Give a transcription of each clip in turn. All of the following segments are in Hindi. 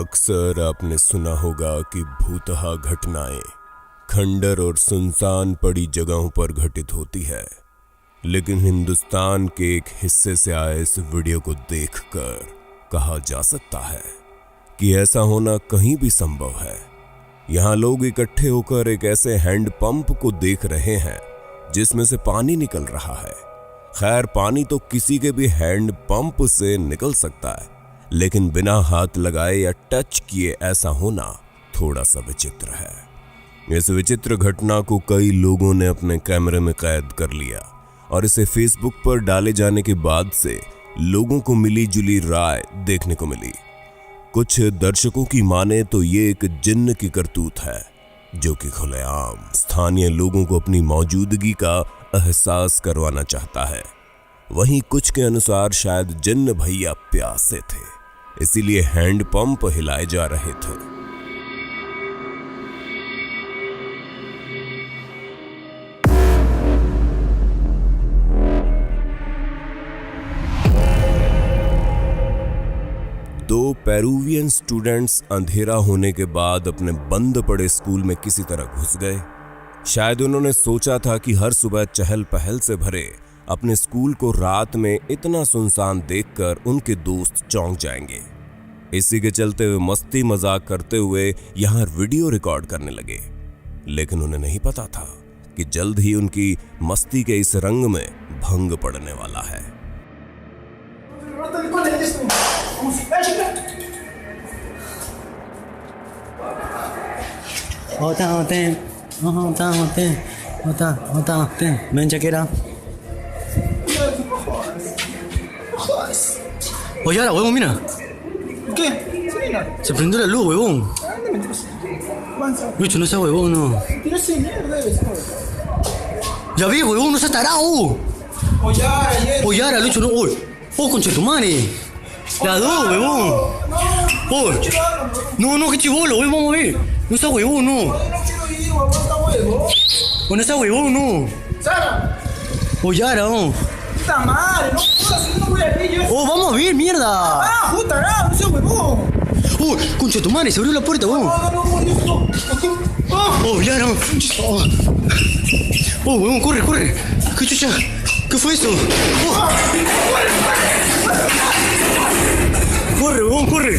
अक्सर आपने सुना होगा कि भूतहा घटनाएं खंडर और सुनसान पड़ी जगहों पर घटित होती है, लेकिन हिंदुस्तान के एक हिस्से से आए इस वीडियो को देखकर कहा जा सकता है कि ऐसा होना कहीं भी संभव है। यहाँ लोग इकट्ठे होकर एक ऐसे हैंड पंप को देख रहे हैं जिसमें से पानी निकल रहा है। खैर, पानी तो किसी के भी हैंड पंप से निकल सकता है, लेकिन बिना हाथ लगाए या टच किए ऐसा होना थोड़ा सा विचित्र है। इस विचित्र घटना को कई लोगों ने अपने कैमरे में कैद कर लिया और इसे फेसबुक पर डाले जाने के बाद से लोगों को मिली जुली राय देखने को मिली। कुछ दर्शकों की माने तो ये एक जिन्न की करतूत है जो कि खुलेआम स्थानीय लोगों को अपनी मौजूदगी का एहसास करवाना चाहता है। वहीं कुछ के अनुसार शायद जिन्न भैया प्यासे थे, इसीलिए हैंड पंप हिलाए जा रहे थे। दो पेरुवियन स्टूडेंट्स अंधेरा होने के बाद अपने बंद पड़े स्कूल में किसी तरह घुस गए। शायद उन्होंने सोचा था कि हर सुबह चहल पहल से भरे अपने स्कूल को रात में इतना सुनसान देखकर उनके दोस्त चौंक जाएंगे। इसी के चलते वे मस्ती मजाक करते हुए यहाँ वीडियो रिकॉर्ड करने लगे, लेकिन उन्हें नहीं पता था कि जल्द ही उनकी मस्ती के इस रंग में भंग पड़ने वाला है। Ven, chequera. Oye, ahora, huevón, mira. ¿Qué? Se prendió la luz, huevón. Lucho, no seas huevón, no. Pero ese mierda debe ser. Ya vi, huevón, no seas tarado. Oye, ahora, Lucho, no. Oh, concha tu madre. La dos, huevón. Oh. No, qué chivolo, huevón, vamos a ver. No seas huevón, no. No quiero ir, huevón, está huevo. No seas huevón, no. Sara. Oye, ahora, vamos. Puta madre, no jodas, yo no voy a ir. Yo... Oh, vamos a ver, mierda. Ah, puta, no seas huevón. Oh, concha tu madre, se abrió la puerta, huevón. No. Oh, ya no. Oh, huevón, corre. ¿Qué chucha? ¿Qué fue eso? Oh. Corre, huevón, corre.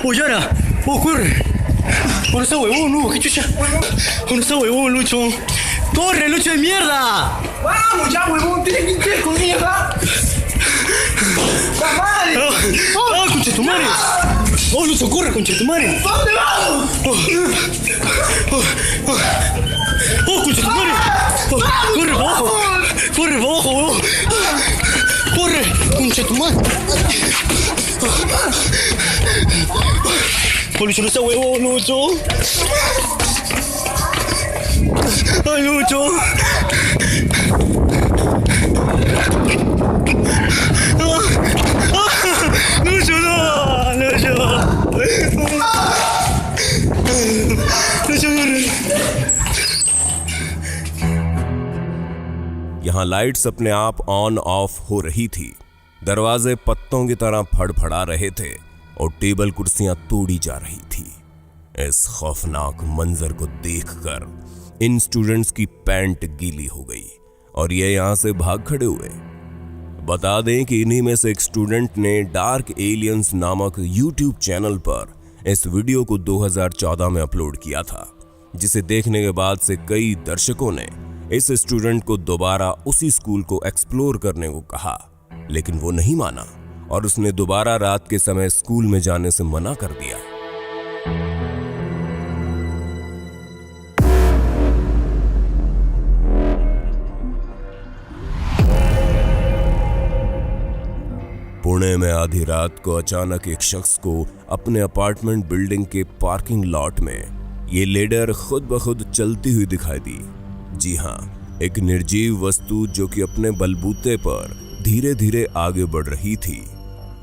Oh, Yara. Oh, corre. Oh, no está huevón, no. ¿Qué chucha? Oh, no está huevón, Lucho. ¡Corre, Lucho de mierda! Vamos ya, huevón, tienes que ir con mierda. ¡La madre! ¡Ah, concha tu madre! ¡Oh, Lucho, corre, concha tu madre! ¿Dónde vamos? ¡Oh, concha tu madre! ¡Corre para abajo! ¡Corre para abajo, huevón! ¡Corre, concha tu madre! ¡Oh, Lucho, no está huevón, Lucho! ¡Ay, Lucho! ¡Lucho, no! ¡Lucho! ¡Lucho, corre! यहाँ लाइट्स अपने आप ऑन ऑफ हो रही थी, दरवाजे पत्तों की तरह फड़फड़ा रहे थे और टेबल कुर्सियां तोड़ी जा रही थी। इस खौफनाक मंजर को देखकर इन स्टूडेंट्स की पैंट गीली हो गई और ये यहाँ से भाग खड़े हुए। बता दें कि इन्हीं में से एक स्टूडेंट ने डार्क एलियंस नामक YouTube चैनल पर इस वीडियो को 2014 में अपलोड किया था, जिसे देखने के बाद से कई दर्शकों ने इस स्टूडेंट को दोबारा उसी स्कूल को एक्सप्लोर करने को कहा, लेकिन वो नहीं माना और उसने दोबारा रात के समय स्कूल में जाने से मना कर दिया। पुणे में आधी रात को अचानक एक शख्स को अपने अपार्टमेंट बिल्डिंग के पार्किंग लॉट में ये लेडर खुद ब खुद चलती हुई दिखाई दी। जी हाँ, एक निर्जीव वस्तु जो कि अपने बलबूते पर धीरे धीरे आगे बढ़ रही थी।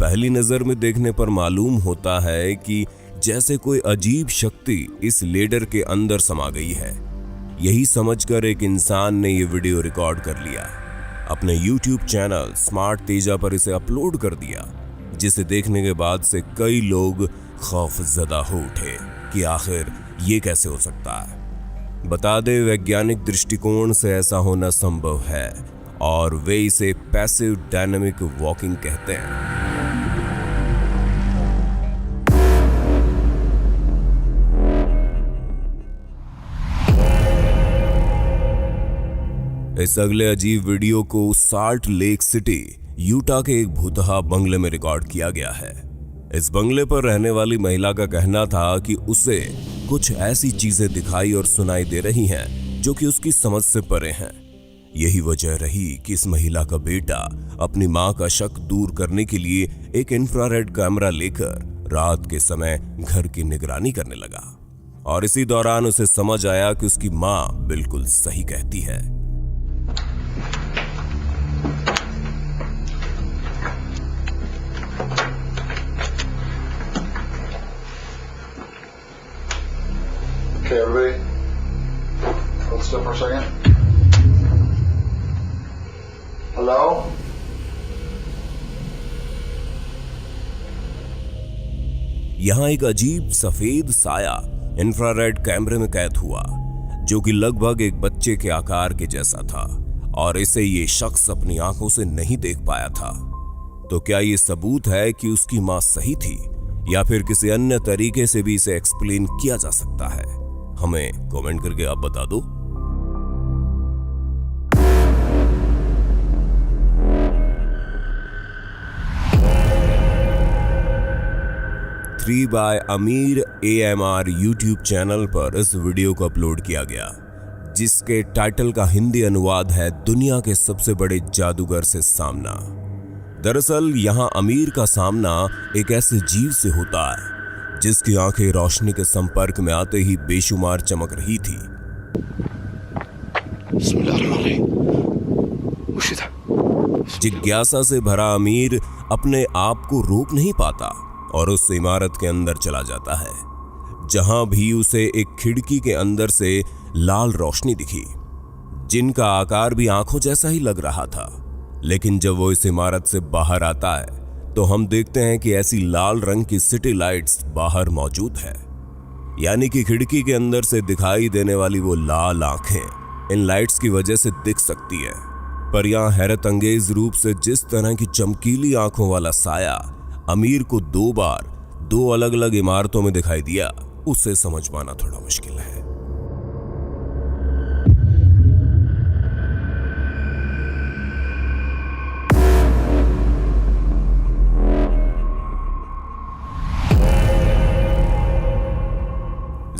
पहली नजर में देखने पर मालूम होता है कि जैसे कोई अजीब शक्ति इस लेडर के अंदर समा गई है। यही समझकर एक इंसान ने यह वीडियो रिकॉर्ड कर लिया, अपने YouTube चैनल स्मार्ट तेजा पर इसे अपलोड कर दिया। जिसे देखने के बाद से कई लोग खौफजदा हो उठे कि आखिर ये कैसे हो सकता है। बता दे, वैज्ञानिक दृष्टिकोण से ऐसा होना संभव है और वे इसे पैसिव डायनामिक वॉकिंग कहते हैं। इस अगले अजीब वीडियो को साल्ट लेक सिटी, यूटा के एक भूतहा बंगले में रिकॉर्ड किया गया है। इस बंगले पर रहने वाली महिला का कहना था कि उसे कुछ ऐसी चीजें दिखाई और सुनाई दे रही हैं जो कि उसकी समझ से परे हैं। यही वजह रही कि इस महिला का बेटा अपनी मां का शक दूर करने के लिए एक इंफ्रारेड कैमरा लेकर रात के समय घर की निगरानी करने लगा और इसी दौरान उसे समझ आया कि उसकी मां बिल्कुल सही कहती है। Okay, everybody, hold still for a second. Hello? यहां एक अजीब सफेद साया इंफ्रारेड कैमरे में कैद हुआ, जो कि लगभग एक बच्चे के आकार के जैसा था और इसे ये शख्स अपनी आंखों से नहीं देख पाया था। तो क्या ये सबूत है कि उसकी मां सही थी या फिर किसी अन्य तरीके से भी इसे एक्सप्लेन किया जा सकता है? हमें कमेंट करके आप बता दो। थ्री बाय अमीर AMR यूट्यूब चैनल पर इस वीडियो को अपलोड किया गया, जिसके टाइटल का हिंदी अनुवाद है दुनिया के सबसे बड़े जादूगर से सामना। दरअसल यहां अमीर का सामना एक ऐसे जीव से होता है जिसकी आंखें रोशनी के संपर्क में आते ही बेशुमार चमक रही थी। जिज्ञासा से भरा अमीर अपने आप को रोक नहीं पाता और उस इमारत के अंदर चला जाता है, जहां भी उसे एक खिड़की के अंदर से लाल रोशनी दिखी, जिनका आकार भी आंखों जैसा ही लग रहा था। लेकिन जब वो इस इमारत से बाहर आता है तो हम देखते हैं कि ऐसी लाल रंग की सिटी लाइट्स बाहर मौजूद है, यानी कि खिड़की के अंदर से दिखाई देने वाली वो लाल आंखें इन लाइट्स की वजह से दिख सकती है। पर यहाँ हैरत अंगेज रूप से जिस तरह की चमकीली आंखों वाला साया अमीर को 2 बार 2 अलग अलग इमारतों में दिखाई दिया, उसे समझ पाना थोड़ा मुश्किल है।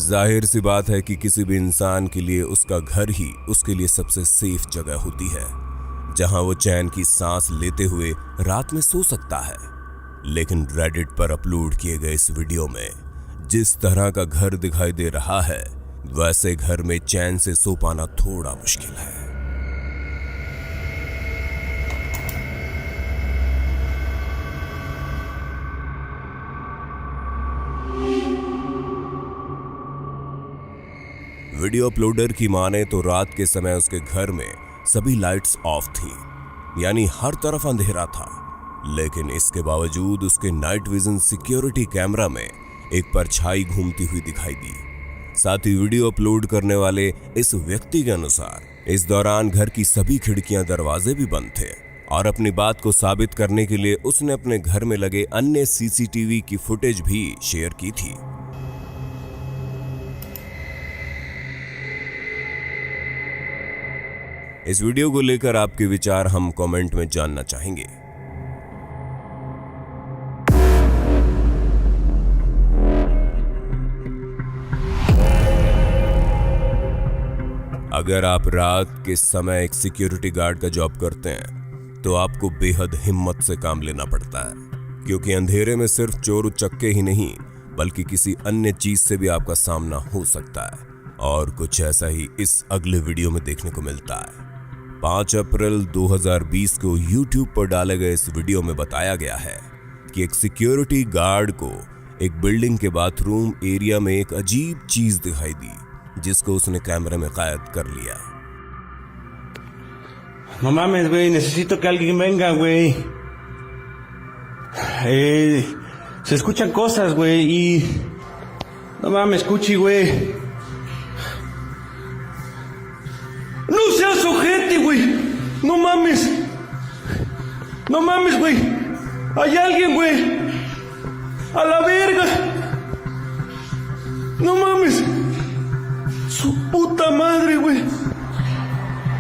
जाहिर सी बात है कि किसी भी इंसान के लिए उसका घर ही उसके लिए सबसे सेफ जगह होती है, जहां वो चैन की सांस लेते हुए रात में सो सकता है। लेकिन रेडिट पर अपलोड किए गए इस वीडियो में जिस तरह का घर दिखाई दे रहा है, वैसे घर में चैन से सो पाना थोड़ा मुश्किल है। वीडियो अपलोडर की माने तो रात के समय उसके घर में सभी लाइट्स ऑफ थी, यानी हर तरफ अंधेरा था। लेकिन इसके बावजूद उसके नाइट विजन सिक्योरिटी कैमरा में एक परछाई घूमती हुई दिखाई दी। साथ ही वीडियो अपलोड करने वाले इस व्यक्ति के अनुसार इस दौरान घर की सभी खिड़कियां दरवाजे भी बंद थे और अपनी बात को साबित करने के लिए उसने अपने घर में लगे अन्य CCTV की फुटेज भी शेयर की थी। इस वीडियो को लेकर आपके विचार हम कमेंट में जानना चाहेंगे। अगर आप रात के समय एक सिक्योरिटी गार्ड का जॉब करते हैं तो आपको बेहद हिम्मत से काम लेना पड़ता है, क्योंकि अंधेरे में सिर्फ चोर उचक्के ही नहीं बल्कि किसी अन्य चीज से भी आपका सामना हो सकता है। और कुछ ऐसा ही इस अगले वीडियो में देखने को मिलता है। 5 अप्रैल 2020 को YouTube पर डाले गए इस वीडियो में बताया गया है कि एक सिक्योरिटी गार्ड को एक बिल्डिंग के बाथरूम एरिया में एक अजीब चीज दिखाई दी, जिसको उसने कैमरे में कैद कर लिया। No mames, güey, necesito que alguien venga, güey. Se escuchan cosas, güey, y... No mames, Cuchi, güey. ¡No seas ojete, güey! ¡No mames! ¡No mames, güey! ¡Hay alguien, güey! ¡A la verga! ¡No mames! ¡Su puta madre, güey!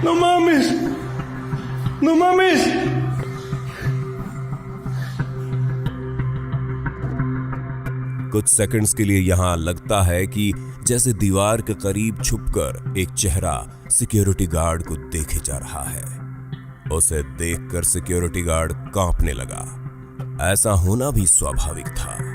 ¡No mames! ¡No mames! कुछ सेकंड्स के लिए यहां लगता है कि जैसे दीवार के करीब छुपकर एक चेहरा सिक्योरिटी गार्ड को देखे जा रहा है। उसे देखकर सिक्योरिटी गार्ड कांपने लगा। ऐसा होना भी स्वाभाविक था।